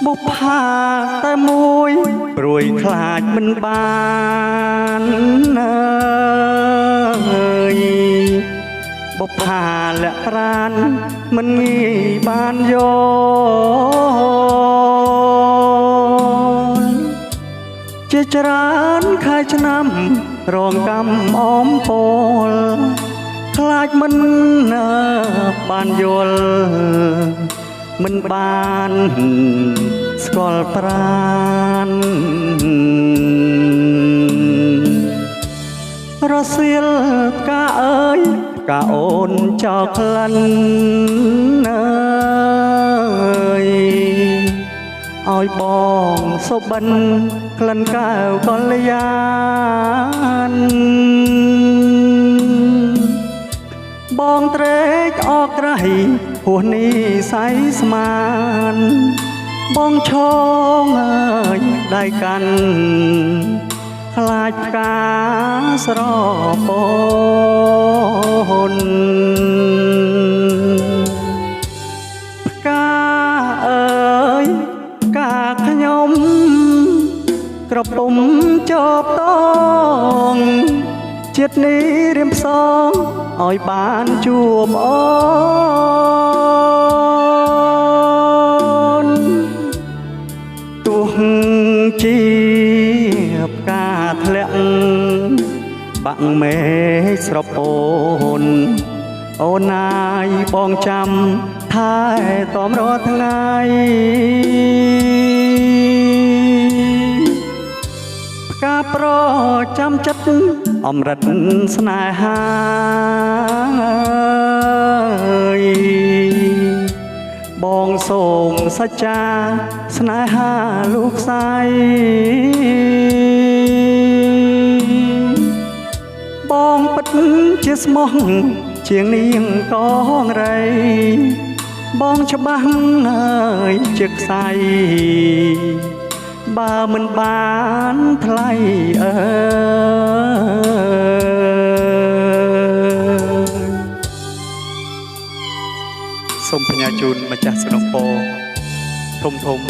បុប្ផាតែមួយព្រួយខ្លាចមិនបានអើយបុប្ផាលក្ខប្រានមិនងាយបានយកជាច្រើនខែឆ្នាំរងកម្មអមពលខ្លាចមិនបានយល់មិនបានស្គាល់ប្រានរសៀលផ្កាអើយផ្កាអូនចោលក្លិនអើយឲ្យបងសុបិនក្លិនកែវកល្យានបងត្រេកអរក្រៃហួសនេះសៃស្មានបងឈងអើយដៃកាន់ខ្លាចផ្កាស្រពនផ្កាអើយផ្កាខ្ញុំក្រពុំចបតងជាតិនេះរៀមផ្សងឲ្យបានជួបអូនទោះជាផ្កាធ្លាក់បាក់មេឃស្រពោនអូនណាយបងចាំថែតំរាល់ថ្ងៃផ្កាប្រចាំចិត្តអមរិតស្នេហាបងសូមសច្ចាស្នេហាលោកស្រីបងពិតជាស្មោះជាងនាងកងរៃបងច្បាស់ហើយជាខ្សែបើមិនបានថ្លៃអើសូមបញ្ញាជូនម្ចាស់សំណពរធំធំ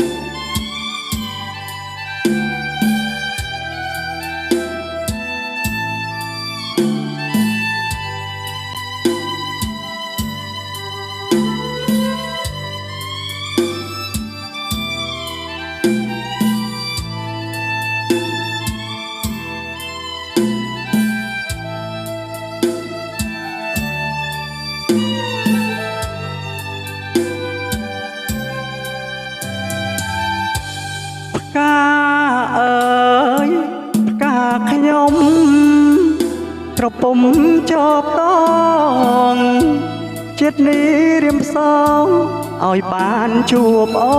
ផ្កាអើយផ្កាខ្ញុំក្រពុំចបតងជាតិនេះរៀមផ្សងឲ្យបានជួបអូ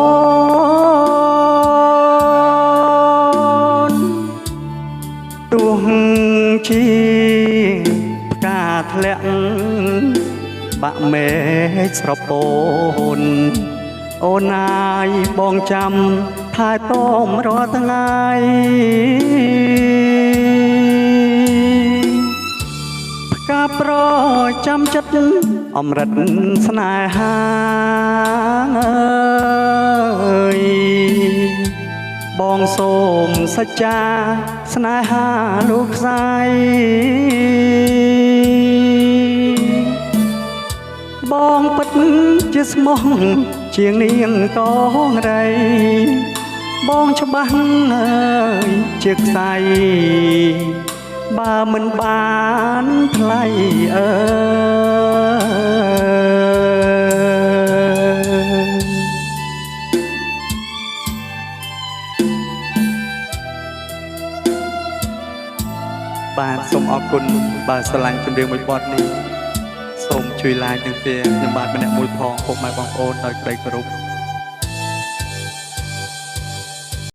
នទោះជាផ្កាធ្លាក់បាក់មេឃស្រពោនអូនណាយបងចាំថែទាំរាល់ថ្ងៃផ្កាប្រចាំចិត្តអមរិតស្នេហាអើយបងសូមសច្ចាស្នេហាលោកស្រីបងពិតជាស្មោះជាងនាងកងរៃបងច្បាស់ហើយជាខ្សែបើមិនបានថ្លៃអើបាទសូមអរគុណបាទស្រឡាញ់ចម្រៀងមួយបទនេះសូមជួយ like និង share ខ្ញុំបាទម្នាក់មួយផងពុកម៉ែបងប្អូនដោយក្តីគោរព